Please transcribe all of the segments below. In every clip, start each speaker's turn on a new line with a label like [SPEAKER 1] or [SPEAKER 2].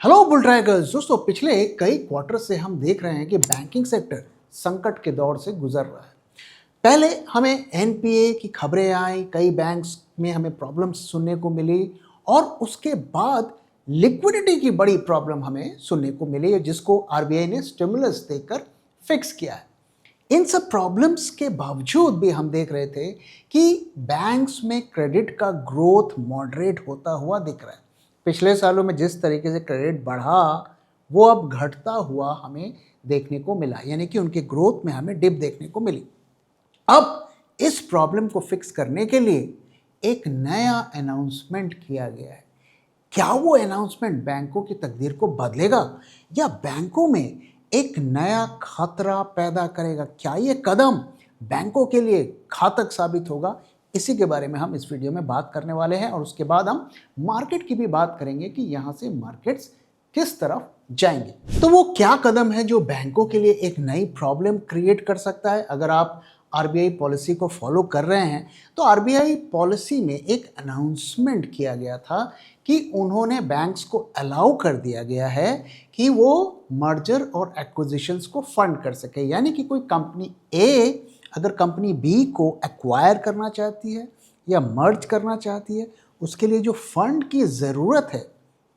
[SPEAKER 1] Hello bull trackers दोस्तों, पिछले कई क्वार्टर से हम देख रहे हैं कि बैंकिंग सेक्टर संकट के दौर से गुजर रहा है। पहले हमें एनपीए की खबरें आई, कई बैंक्स में हमें प्रॉब्लम्स सुनने को मिली और उसके बाद लिक्विडिटी की बड़ी प्रॉब्लम हमें सुनने को मिली, जिसको आरबीआई ने स्टिमुलस देकर फिक्स किया है। इन सब प्रॉब्लम्स के बावजूद भी हम देख रहे थे कि बैंक्स में क्रेडिट का ग्रोथ मॉडरेट होता हुआ दिख रहा है। पिछले सालों में जिस तरीके से क्रेडिट बढ़ा, वो अब घटता हुआ हमें देखने को मिला, यानी कि उनके ग्रोथ में हमें डिप देखने को मिली। अब इस प्रॉब्लम को फिक्स करने के लिए एक नया अनाउंसमेंट किया गया है। क्या वो अनाउंसमेंट बैंकों की तकदीर को बदलेगा या बैंकों में एक नया खतरा पैदा करेगा? क्या ये कदम बैंकों के लिए घातक साबित होगा? इसी के बारे में हम इस वीडियो में बात करने वाले हैं और उसके बाद हम मार्केट की भी बात करेंगे कि यहाँ से मार्केट्स किस तरफ जाएंगे। तो वो क्या कदम है जो बैंकों के लिए एक नई प्रॉब्लम क्रिएट कर सकता है? अगर आप आरबीआई पॉलिसी को फॉलो कर रहे हैं तो आरबीआई पॉलिसी में एक अनाउंसमेंट किया गया था कि उन्होंने बैंक्स को अलाउ कर दिया गया है कि वो मर्जर और एक्विजिशंस को फंड कर सके। यानी कि कोई कंपनी ए अगर कंपनी बी को एक्वायर करना चाहती है या मर्ज करना चाहती है, उसके लिए जो फंड की ज़रूरत है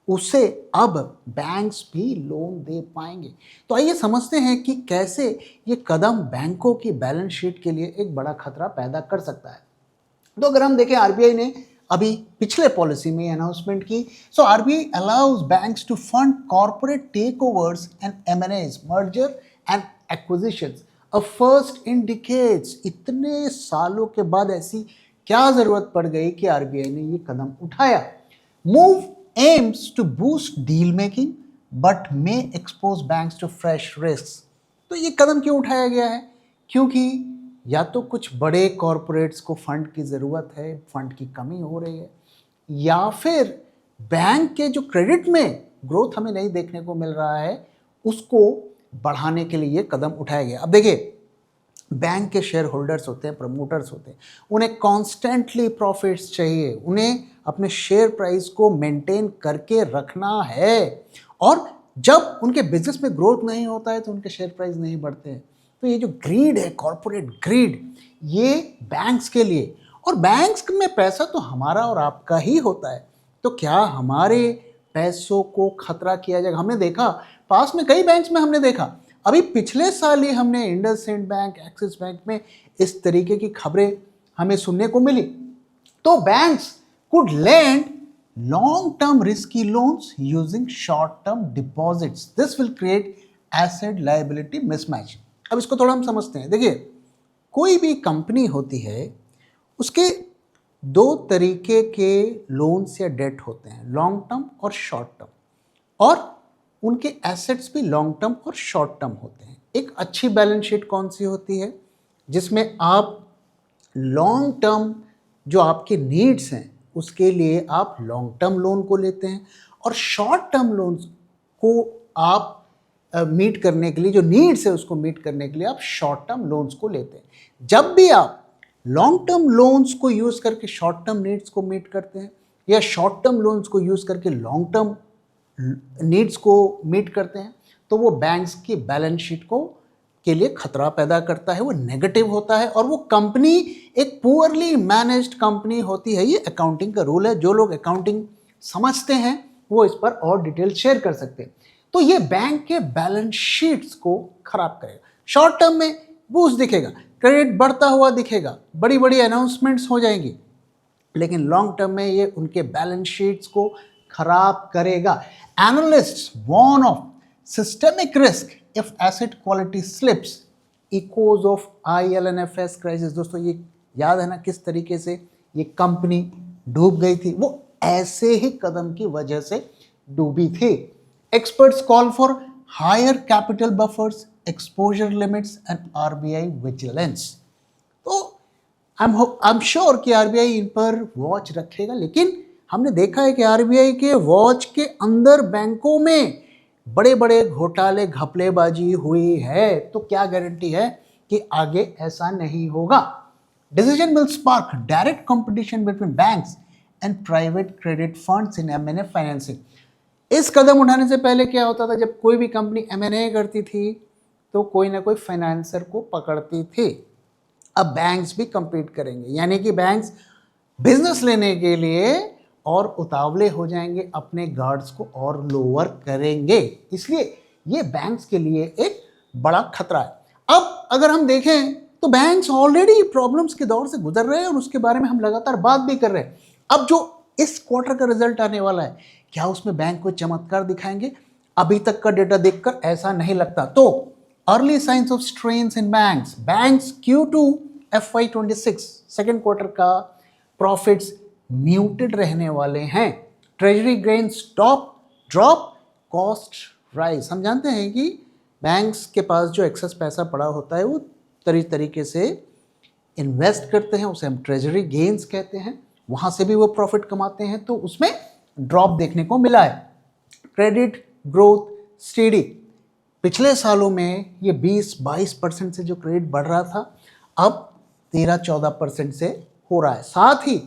[SPEAKER 1] उसे अब बैंक्स भी लोन दे पाएंगे। तो आइए समझते हैं कि कैसे ये कदम बैंकों की बैलेंस शीट के लिए एक बड़ा खतरा पैदा कर सकता है। तो अगर हम देखें, आरबीआई ने अभी पिछले पॉलिसी में अनाउंसमेंट की। So RBI allows banks to fund corporate takeovers and M&As, merger and acquisitions a first in decades. इतने सालों के बाद ऐसी क्या जरूरत पड़ गई कि आरबीआई ने ये कदम उठाया? Move aims to boost deal making but may expose banks to fresh risks। तो ये कदम क्यों उठाया गया है? क्योंकि या तो कुछ बड़े कॉरपोरेट्स को फंड की ज़रूरत है, फंड की कमी हो रही है, या फिर बैंक के जो क्रेडिट में ग्रोथ हमें नहीं देखने को मिल रहा है, उसको बढ़ाने के लिए ये कदम उठाया गया। अब देखिए, बैंक के शेयर होल्डर्स होते हैं, प्रमोटर्स होते हैं, उन्हें कॉन्स्टेंटली प्रॉफिट्स चाहिए, उन्हें अपने शेयर प्राइस को मेंटेन करके रखना है। और जब उनके बिजनेस में ग्रोथ नहीं होता है तो उनके शेयर प्राइस नहीं बढ़ते हैं। तो ये जो ग्रीड है, कॉरपोरेट ग्रीड, ये बैंक्स के लिए, और बैंक्स में पैसा तो हमारा और आपका ही होता है, तो क्या हमारे पैसों को खतरा किया जाएगा? हमने देखा पास में कई बैंक्स में, हमने देखा अभी पिछले साल ही हमने इंडसइंड बैंक, एक्सिस बैंक में इस तरीके की खबरें हमें सुनने को मिली। तो banks could lend long-term risky loans using short-term deposits. This will create asset liability mismatch. अब इसको थोड़ा हम समझते हैं। देखिए, कोई भी कंपनी होती है, उसके दो तरीके के लोन्स या डेट होते हैं, लॉन्ग टर्म और शॉर्ट टर्म, और उनके एसेट्स भी लॉन्ग टर्म और शॉर्ट टर्म होते हैं। एक अच्छी बैलेंस शीट कौन सी होती है? जिसमें आप लॉन्ग टर्म जो आपके नीड्स हैं उसके लिए आप लॉन्ग टर्म लोन को लेते हैं, और शॉर्ट टर्म लोन्स को आप मीट करने के लिए, जो नीड्स है उसको मीट करने के लिए आप शॉर्ट टर्म लोन्स को लेते हैं। जब भी आप लॉन्ग टर्म लोन्स को यूज़ करके शॉर्ट टर्म नीड्स को मीट करते हैं, या शॉर्ट टर्म लोन्स को यूज़ करके लॉन्ग टर्म नीड्स को मीट करते हैं, तो वो बैंक्स की बैलेंस शीट को के लिए खतरा पैदा करता है, वो नेगेटिव होता है, और वो कंपनी एक पुअरली मैनेज्ड कंपनी होती है। ये अकाउंटिंग का रूल है, जो लोग अकाउंटिंग समझते हैं वो इस पर और डिटेल शेयर कर सकते हैं। तो ये बैंक के बैलेंस शीट्स को खराब करेगा। शॉर्ट टर्म में बूस्ट दिखेगा, क्रेडिट बढ़ता हुआ दिखेगा, बड़ी बड़ी अनाउंसमेंट्स हो जाएंगी, लेकिन लॉन्ग टर्म में ये उनके बैलेंस शीट्स को खराब करेगा। Analysts warn of systemic risk if asset quality slips, echoes of IL&FS crisis। दोस्तों, ये याद है ना किस तरीके से ये कंपनी डूब गई थी? वो ऐसे ही कदम की वजह से डूबी थी। Experts call for higher capital buffers, exposure limits and RBI vigilance. तो आई एम श्योर कि आरबीआई इन पर वॉच रखेगा, लेकिन हमने देखा है कि आरबीआई के वॉच के अंदर बैंकों में बड़े बड़े घोटाले, घपलेबाजी हुई है। तो क्या गारंटी है कि आगे ऐसा नहीं होगा? Decision will spark direct competition between banks and private credit funds in MNA financing. इस कदम उठाने से पहले क्या होता था, जब कोई भी कंपनी M&A करती थी तो कोई ना कोई फाइनेंसर को पकड़ती थी। अब बैंक्स भी compete करेंगे, यानी कि बैंक्स बिजनेस लेने के लिए और उतावले हो जाएंगे, अपने गार्ड्स को और लोअर करेंगे। इसलिए ये बैंक्स के लिए एक बड़ा खतरा है। अब अगर हम देखें तो बैंक्स ऑलरेडी प्रॉब्लम्स के दौर से गुजर रहे हैं और उसके बारे में हम लगातार बात भी कर रहे हैं। अब जो इस क्वार्टर का रिजल्ट आने वाला है, क्या उसमें बैंक को चमत्कार दिखाएंगे? अभी तक का डेटा देखकर ऐसा नहीं लगता। तो early signs of strains in banks Q2 FY26 second quarter का प्रॉफिट्स म्यूटेड रहने वाले हैं। Treasury gains drop, cost rise. हम जानते हैं कि बैंक्स के पास जो एक्सेस पैसा पड़ा होता है वो तरीके से इन्वेस्ट करते हैं, उसे हम ट्रेजरी गेन्स कहते हैं, वहाँ से भी वो प्रॉफिट कमाते हैं, तो उसमें ड्रॉप देखने को मिला है। क्रेडिट ग्रोथ स्टेडी, पिछले सालों में ये 20-22% से जो क्रेडिट बढ़ रहा था, अब 13-14% से हो रहा है। साथ ही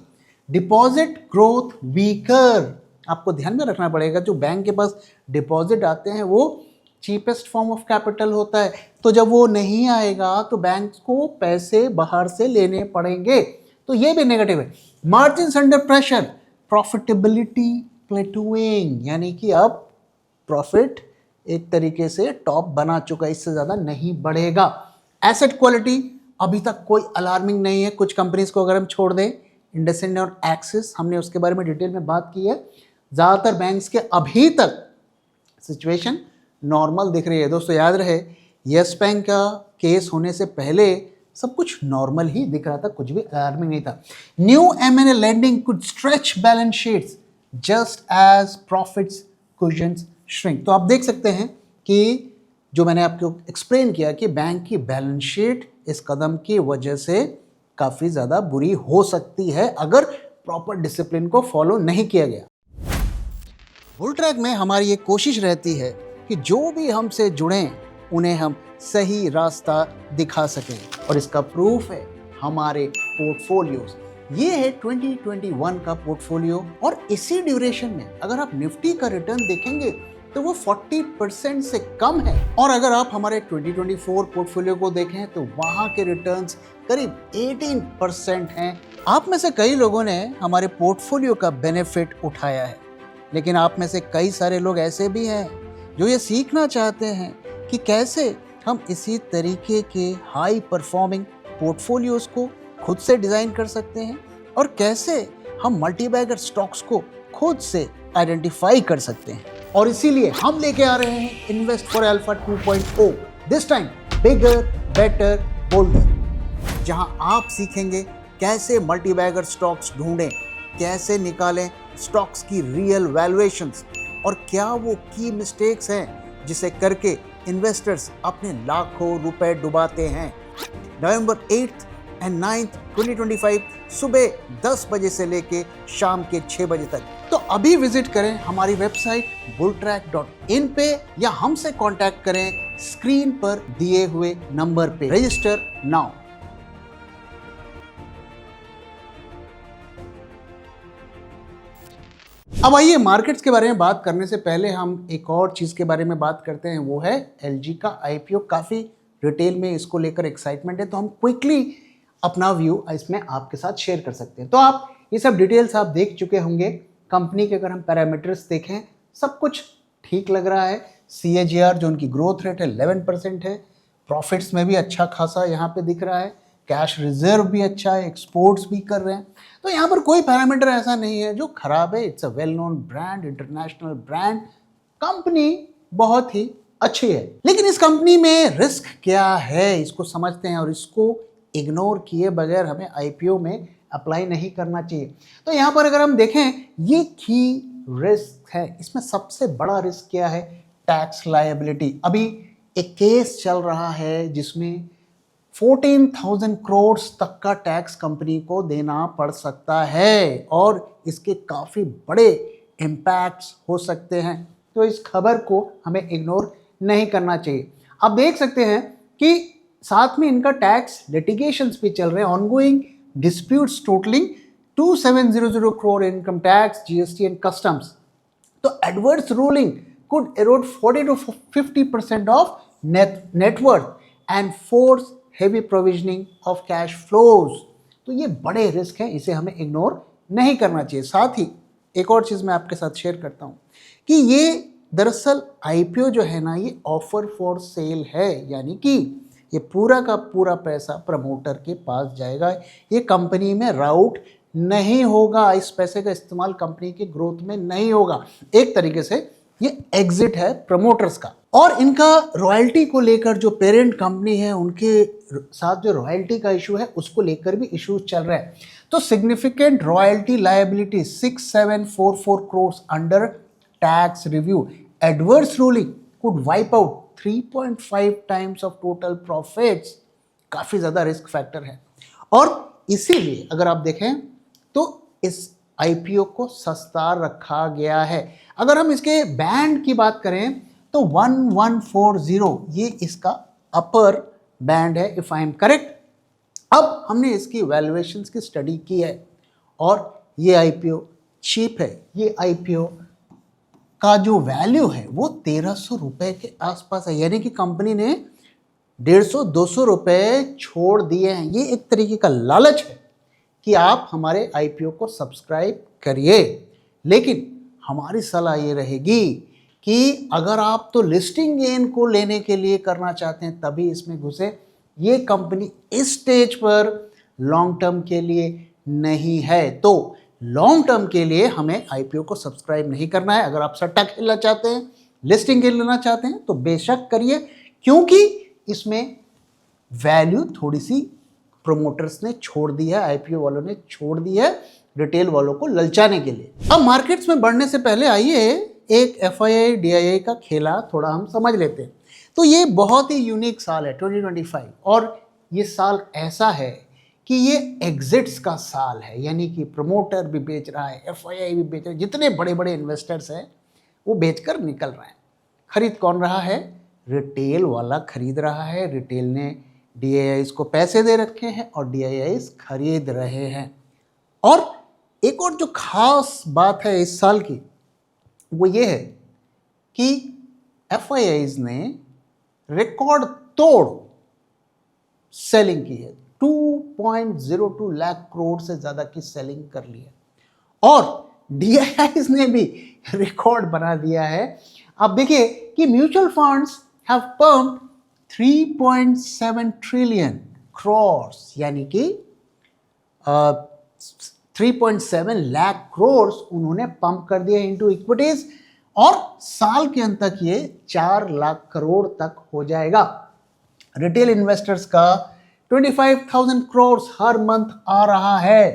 [SPEAKER 1] डिपॉजिट ग्रोथ वीकर, आपको ध्यान में रखना पड़ेगा, जो बैंक के पास डिपॉजिट आते हैं वो चीपेस्ट फॉर्म ऑफ कैपिटल होता है, तो जब वो नहीं आएगा तो बैंक को पैसे बाहर से लेने पड़ेंगे, तो ये भी नेगेटिव है। मार्जिन्स अंडर प्रेशर, प्रॉफिटेबिलिटी प्लेटूइंग, यानी कि अब प्रॉफिट एक तरीके से टॉप बना चुका है, इससे ज़्यादा नहीं बढ़ेगा। एसेट क्वालिटी अभी तक कोई अलार्मिंग नहीं है। कुछ कंपनीज को अगर हम छोड़ दें, इंडसइंड और एक्सिस, हमने उसके बारे में डिटेल में बात की है। ज़्यादातर बैंक्स के अभी तक सिचुएशन नॉर्मल दिख रही है। दोस्तों याद रहे, यस बैंक का केस होने से पहले सब कुछ नॉर्मल ही दिख रहा था, कुछ भी अलार्मिंग नहीं था। New M&A lending could stretch balance sheets just as profits cushions shrink। तो आप देख सकते हैं कि जो मैंने आपको एक्सप्लेन किया कि बैंक की बैलेंस शीट इस कदम की वजह से काफ़ी ज़्यादा बुरी हो सकती है अगर प्रॉपर डिसिप्लिन को फॉलो नहीं किया गया। बुल ट्रैक में हमारी ये कोशिश रहती है कि जो भी हमसे जुड़ें उन्हें हम सही रास्ता दिखा सकें, और इसका प्रूफ है हमारे पोर्टफोलियोज। ये है 2021 का पोर्टफोलियो, और इसी ड्यूरेशन में अगर आप निफ्टी का रिटर्न देखेंगे तो वो 40% से कम है, और अगर आप हमारे 2024 पोर्टफोलियो को देखें तो वहाँ के रिटर्न्स करीब 18% हैं। आप में से कई लोगों ने हमारे पोर्टफोलियो का बेनिफिट उठाया है, लेकिन आप में से कई सारे लोग ऐसे भी हैं जो ये सीखना चाहते हैं कि कैसे हम इसी तरीके के हाई परफॉर्मिंग पोर्टफोलियोज को खुद से डिज़ाइन कर सकते हैं, और कैसे हम मल्टीबैगर स्टॉक्स को खुद से आइडेंटिफाई कर सकते हैं। और इसीलिए हम लेके आ रहे हैं invest for alpha 2.0, this time bigger better boulder, जहां आप सीखेंगे कैसे मल्टीबैगर स्टॉक्स ढूंढें, कैसे निकालें स्टॉक्स की रियल वैल्यूएशंस, और क्या वो की मिस्टेक्स हैं जिसे करके इन्वेस्टर्स अपने लाखों रुपए डुबाते हैं। नवंबर 8 एंड 9 2025 सुबह 10 बजे से लेके शाम के 6 बजे तक। तो अभी विजिट करें हमारी वेबसाइट bulltrack.in पे, या हमसे कांटेक्ट करें स्क्रीन पर दिए हुए नंबर पे। Register now. अब आइए मार्केट्स के बारे में बात करने से पहले हम एक और चीज़ के बारे में बात करते हैं, वो है LG का IPO। काफ़ी रिटेल में इसको लेकर एक्साइटमेंट है, तो हम क्विकली अपना व्यू इसमें आपके साथ शेयर कर सकते हैं। तो आप ये सब डिटेल्स आप देख चुके होंगे। कंपनी के अगर हम पैरामीटर्स देखें, सब कुछ ठीक लग रहा है। CAGR जो उनकी ग्रोथ रेट है 11% है। प्रॉफिट्स में भी अच्छा खासा यहाँ पे दिख रहा है। कैश रिजर्व भी अच्छा है, एक्सपोर्ट्स भी कर रहे हैं, तो यहाँ पर कोई पैरामीटर ऐसा नहीं है जो खराब है। It's a well known brand, international brand, company बहुत ही अच्छी है। लेकिन इस कंपनी में रिस्क क्या है, इसको समझते हैं, और इसको इग्नोर किए बगैर हमें IPO में अप्लाई नहीं करना चाहिए। तो यहाँ पर अगर हम देखें, ये की रिस्क है। इसमें सबसे बड़ा रिस्क क्या है? Tax liability. अभी एक केस चल रहा है जिसमें 14,000 करोड़ तक का टैक्स कंपनी को देना पड़ सकता है, और इसके काफ़ी बड़े इम्पैक्ट्स हो सकते हैं। तो इस खबर को हमें इग्नोर नहीं करना चाहिए। आप देख सकते हैं कि साथ में इनका टैक्स लिटिगेशंस भी चल रहे हैं, ongoing disputes totalling 2700 crore, income tax, GST and customs. तो adverse ruling could erode 40 to 50% of net worth and force heavy provisioning of cash flows. तो ये बड़े रिस्क हैं, इसे हमें इग्नोर नहीं करना चाहिए। साथ ही एक और चीज़ मैं आपके साथ शेयर करता हूँ कि ये दरअसल आईपीओ जो है ना, ये ऑफर फॉर सेल है, यानी कि ये पूरा का पूरा पैसा प्रमोटर के पास जाएगा, ये कंपनी में राउट नहीं होगा, इस पैसे का इस्तेमाल कंपनी की ग्रोथ में नहीं होगा। एक तरीके से ये एग्जिट है प्रमोटर्स का। और इनका रॉयल्टी को लेकर जो पेरेंट कंपनी है उनके साथ जो रॉयल्टी का इशू है उसको लेकर भी इश्यूज चल रहा है। तो significant royalty liability 6744 crore under tax review, adverse ruling could wipe out 3.5 times of total profits. काफ़ी ज़्यादा रिस्क फैक्टर है और इसीलिए अगर आप देखें तो इस आईपीओ को सस्ता रखा गया है। अगर हम इसके बैंड की बात करें तो 1140 ये इसका अपर बैंड है, इफ आई एम करेक्ट। अब हमने इसकी वैल्यूएशंस की स्टडी की है और ये आईपीओ चीप है। ये आईपीओ का जो वैल्यू है वो 1300 रुपए के आसपास है, यानी कि कंपनी ने 150-200 रुपए छोड़ दिए हैं। ये एक तरीके का लालच है कि आप हमारे आईपीओ को सब्सक्राइब करिए, लेकिन हमारी सलाह ये रहेगी कि अगर आप तो लिस्टिंग गेन को लेने के लिए करना चाहते हैं तभी इसमें घुसे। ये कंपनी इस स्टेज पर लॉन्ग टर्म के लिए नहीं है, तो लॉन्ग टर्म के लिए हमें आईपीओ को सब्सक्राइब नहीं करना है। अगर आप सट्टा खेलना चाहते हैं, लिस्टिंग गेन लेना चाहते हैं तो बेशक करिए, क्योंकि इसमें वैल्यू थोड़ी सी प्रोमोटर्स ने छोड़ दी है, आईपीओ वालों ने छोड़ दी है रिटेल वालों को ललचाने के लिए। अब मार्केट्स में बढ़ने से पहले आइए एक एफआईआई डीआईआई का खेला थोड़ा हम समझ लेते हैं। तो ये बहुत ही यूनिक साल है 2025 और ये साल ऐसा है कि ये एग्जिट्स का साल है, यानी कि प्रमोटर भी बेच रहा है, एफआईआई भी बेच रहा है, जितने बड़े बड़े इन्वेस्टर्स हैं वो बेचकर निकल रहे हैं। खरीद कौन रहा है? रिटेल वाला खरीद रहा है। रिटेल ने डीआईआईज को पैसे दे रखे हैं और डीआईआईज खरीद रहे हैं। और एक और जो खास बात है इस साल की वो ये है कि एफआईआईज ने रिकॉर्ड तोड़ सेलिंग की है, 2.02 लाख करोड़ से ज़्यादा की सेलिंग कर ली है और डीआईआईज ने भी रिकॉर्ड बना दिया है। अब देखिए कि mutual funds have pumped 3.7 trillion crore, यानी कि 3.7 लाख करोड़ उन्होंने पंप कर दिए इनटू इक्विटीज और साल के अंत तक ये 4 लाख करोड़ तक हो जाएगा। रिटेल इन्वेस्टर्स का 25,000 करोड़ हर मंथ आ रहा है।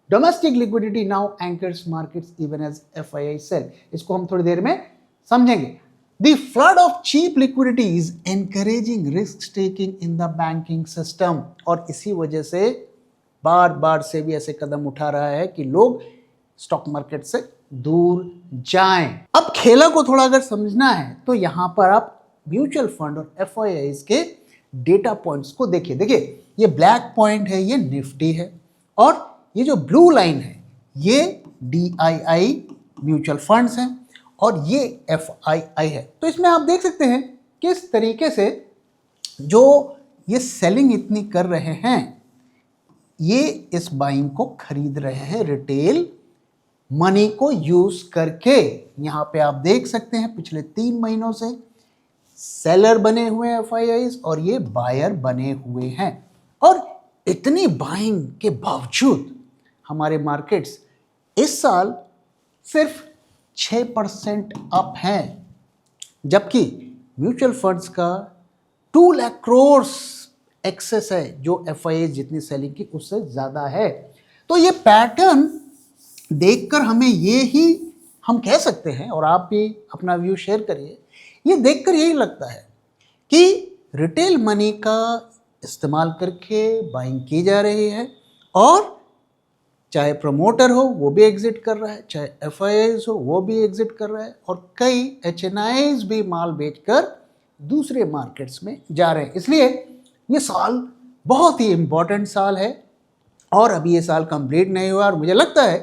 [SPEAKER 1] Domestic liquidity now anchors markets even as FII sell. इसको हम थोड़ी देर में समझेंगे। The flood of cheap liquidity is encouraging risk taking in the banking system और इसी वजह से बार बार से भी ऐसे कदम उठा रहा है कि लोग स्टॉक मार्केट से दूर जाएं। अब खेला को थोड़ा अगर समझना है तो यहाँ पर आप म्यूचुअल फंड और एफआईआईज के डेटा पॉइंट्स को देखिए। देखिए ये ब्लैक पॉइंट है, ये निफ्टी है और ये जो ब्लू लाइन है ये डीआईआई म्यूचुअल फंड्स हैं और ये एफआईआई है। तो इसमें आप देख सकते हैं किस तरीके से जो ये सेलिंग इतनी कर रहे हैं, ये इस बाइंग को खरीद रहे हैं रिटेल मनी को यूज करके। यहाँ पे आप देख सकते हैं पिछले 3 महीनों से सेलर बने हुए हैं एफआईआईज और ये बायर बने हुए हैं और इतनी बाइंग के बावजूद हमारे मार्केट्स इस साल सिर्फ 6% अप हैं, जबकि म्यूचुअल फंड्स का 2 लाख करोड़ एक्सेस है जो एफआईआई जितनी सेलिंग की उससे ज़्यादा है। तो ये पैटर्न देखकर हमें ये ही हम कह सकते हैं और आप भी अपना व्यू शेयर करिए, ये देखकर यही लगता है कि रिटेल मनी का इस्तेमाल करके बाइंग की जा रही है और चाहे प्रमोटर हो वो भी एग्जिट कर रहा है, चाहे एफआईआईज हो वो भी एग्जिट कर रहा है और कई एचएनआईज भी माल बेचकर दूसरे मार्केट्स में जा रहे हैं। इसलिए ये साल बहुत ही इम्पोर्टेंट साल है और अभी ये साल कंप्लीट नहीं हुआ और मुझे लगता है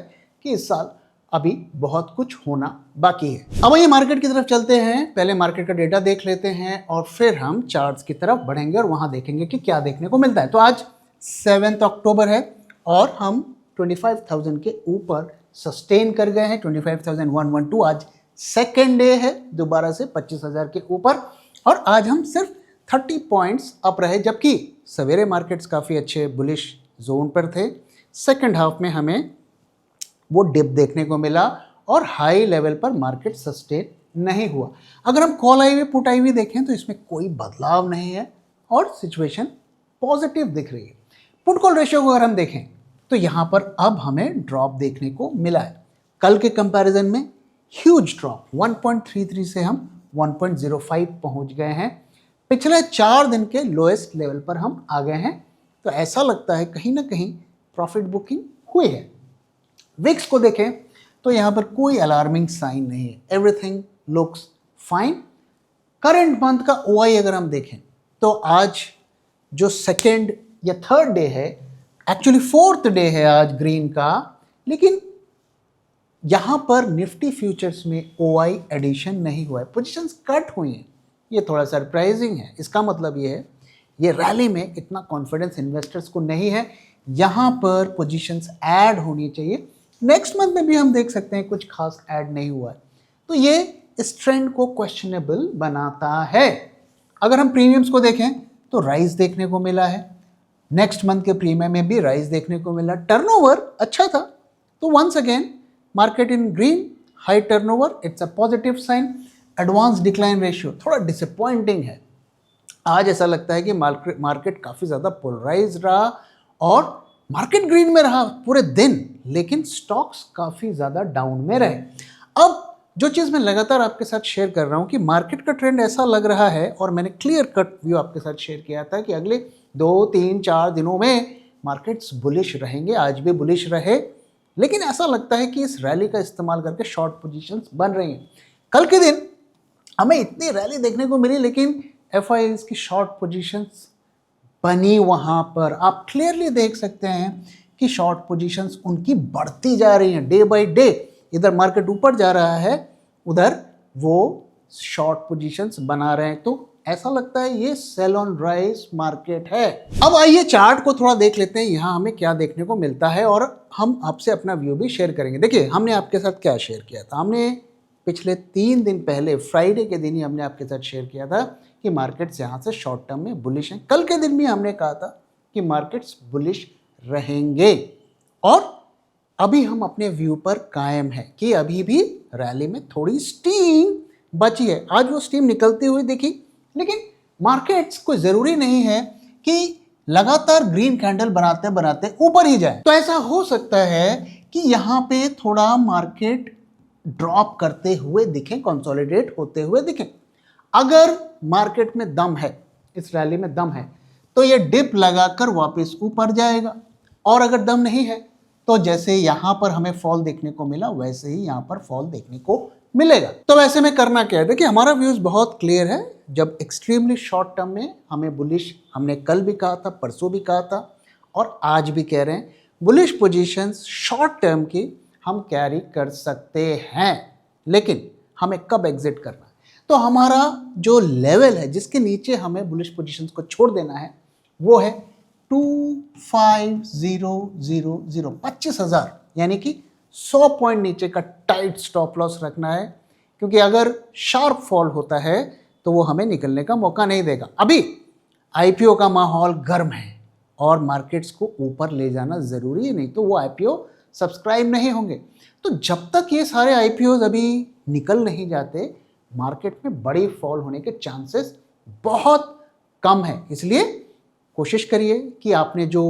[SPEAKER 1] कि इस साल अभी बहुत कुछ होना बाकी है। अब ये मार्केट की तरफ चलते हैं, पहले मार्केट का डेटा देख लेते हैं और फिर हम चार्ट्स की तरफ बढ़ेंगे और वहां देखेंगे कि क्या देखने को मिलता है। तो आज 7 अक्टूबर है और हम 25,000 के ऊपर सस्टेन कर गए हैं। 25,112 आज सेकेंड डे है दोबारा से 25,000 के ऊपर, और आज हम सिर्फ 30 पॉइंट्स अप रहे, जबकि सवेरे मार्केट्स काफ़ी अच्छे बुलिश जोन पर थे। सेकेंड हाफ में हमें वो डिप देखने को मिला और हाई लेवल पर मार्केट सस्टेन नहीं हुआ। अगर हम कॉल आई हुई पुट आई हुई देखें तो इसमें कोई बदलाव नहीं है और सिचुएशन पॉजिटिव दिख रही है। पुट कॉल रेशियो को अगर हम देखें तो यहाँ पर अब हमें ड्रॉप देखने को मिला है। कल के कंपैरिजन में ह्यूज ड्रॉप, 1.33 से हम 1.05 पहुँच गए हैं। पिछले 4 दिन के लोएस्ट लेवल पर हम आ गए हैं। तो ऐसा लगता है कहीं ना कहीं प्रॉफिट बुकिंग हुई है। विक्स को देखें तो यहाँ पर कोई अलार्मिंग साइन नहीं है, everything looks fine. Current month का ओआई अगर हम देखें तो आज जो सेकेंड या थर्ड डे है, एक्चुअली फोर्थ डे है आज ग्रीन का, लेकिन यहाँ पर निफ्टी फ्यूचर्स में ओआई एडिशन नहीं हुआ है, पोजीशंस कट हुई हैं। ये थोड़ा सरप्राइजिंग है। इसका मतलब ये है ये रैली में इतना कॉन्फिडेंस इन्वेस्टर्स को नहीं है, यहाँ पर पोजीशंस ऐड होनी चाहिए। नेक्स्ट मंथ में भी हम देख सकते हैं कुछ खास ऐड नहीं हुआ है, तो ये इस ट्रेंड को क्वेश्चनेबल बनाता है। अगर हम प्रीमियम्स को देखें तो राइज देखने को मिला है, नेक्स्ट मंथ के प्रीमियम में भी राइज देखने को मिला। टर्नओवर अच्छा था, तो once again market in green, high turnover, it's a positive sign. Advance decline ratio थोड़ा डिसअपॉइंटिंग है। आज ऐसा लगता है कि मार्केट काफ़ी ज़्यादा पोलराइज रहा और मार्केट ग्रीन में रहा पूरे दिन, लेकिन स्टॉक्स काफ़ी ज़्यादा डाउन में रहे। अब जो चीज़ मैं लगातार आपके साथ शेयर कर रहा हूँ कि मार्केट का ट्रेंड ऐसा लग रहा है, और मैंने क्लियर कट व्यू आपके साथ शेयर किया था कि अगले 2, 3, 4 दिनों में मार्केट्स बुलिश रहेंगे। आज भी बुलिश रहे, लेकिन ऐसा लगता है कि इस रैली का इस्तेमाल करके शॉर्ट पोजीशंस बन रही हैं। कल के दिन हमें इतनी रैली देखने को मिली, लेकिन एफआईआईज़ की शॉर्ट पोजीशंस बनी वहाँ पर। आप क्लियरली देख सकते हैं कि शॉर्ट पोजीशंस उनकी बढ़ती जा रही हैं डे बाय डे। इधर मार्केट ऊपर जा रहा है, उधर वो शॉर्ट पोजीशंस बना रहे हैं। तो ऐसा लगता है ये सेल ऑन राइज मार्केट है। अब आइए चार्ट को थोड़ा देख लेते हैं, यहाँ हमें क्या देखने को मिलता है, और हम आपसे अपना व्यू भी शेयर करेंगे। देखिए, हमने आपके साथ क्या शेयर किया था, हमने पिछले 3 दिन पहले फ्राइडे के दिन ही हमने आपके साथ शेयर किया था कि मार्केट्स यहाँ से शॉर्ट टर्म में बुलिश हैं। कल के दिन भी हमने कहा था कि मार्केट्स बुलिश रहेंगे, और अभी हम अपने व्यू पर कायम हैं कि अभी भी रैली में थोड़ी स्टीम बची है। आज वो स्टीम निकलती हुई दिखी, लेकिन मार्केट्स को ज़रूरी नहीं है कि लगातार ग्रीन कैंडल बनाते बनाते ऊपर ही जाए। तो ऐसा हो सकता है कि यहाँ पे थोड़ा मार्केट ड्रॉप करते हुए दिखे, कंसोलिडेट होते हुए दिखे। अगर मार्केट में दम है, इस रैली में दम है, तो ये डिप लगाकर वापस ऊपर जाएगा, और अगर दम नहीं है तो जैसे यहाँ पर हमें फॉल देखने को मिला वैसे ही यहाँ पर फॉल देखने को मिलेगा। तो वैसे में करना क्या है, देखिए हमारा व्यूज बहुत क्लियर है। जब एक्सट्रीमली शॉर्ट टर्म में हमें बुलिश, हमने कल भी कहा था, परसों भी कहा था, और आज भी कह रहे हैं, बुलिश पोजीशंस शॉर्ट टर्म की हम कैरी कर सकते हैं, लेकिन हमें कब एग्जिट करना है। तो हमारा जो लेवल है जिसके नीचे हमें बुलिश पोजीशंस को छोड़ देना है, वो है 25,000, 25,000, यानी कि 100 पॉइंट नीचे का टाइट स्टॉप लॉस रखना है, क्योंकि अगर शार्प फॉल होता है तो वो हमें निकलने का मौका नहीं देगा। अभी आईपीओ का माहौल गर्म है और मार्केट्स को ऊपर ले जाना ज़रूरी है, नहीं तो वो आईपीओ सब्सक्राइब नहीं होंगे। तो जब तक ये सारे आईपीओज अभी निकल नहीं जाते, मार्केट में बड़ी फॉल होने के चांसेस बहुत कम है। इसलिए कोशिश करिए कि आपने जो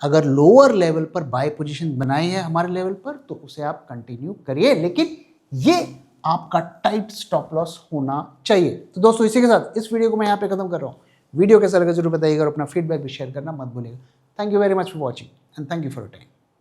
[SPEAKER 1] अगर लोअर लेवल पर बाय पोजीशन बनाई है हमारे लेवल पर, तो उसे आप कंटिन्यू करिए, लेकिन ये आपका टाइट स्टॉप लॉस होना चाहिए। तो दोस्तों, इसी के साथ इस वीडियो को मैं यहाँ पे खत्म कर रहा हूँ। वीडियो कैसा लगा जरूर बताइएगा और अपना फीडबैक भी शेयर करना मत भूलिएगा। Thank you very much for watching and thank you for your time.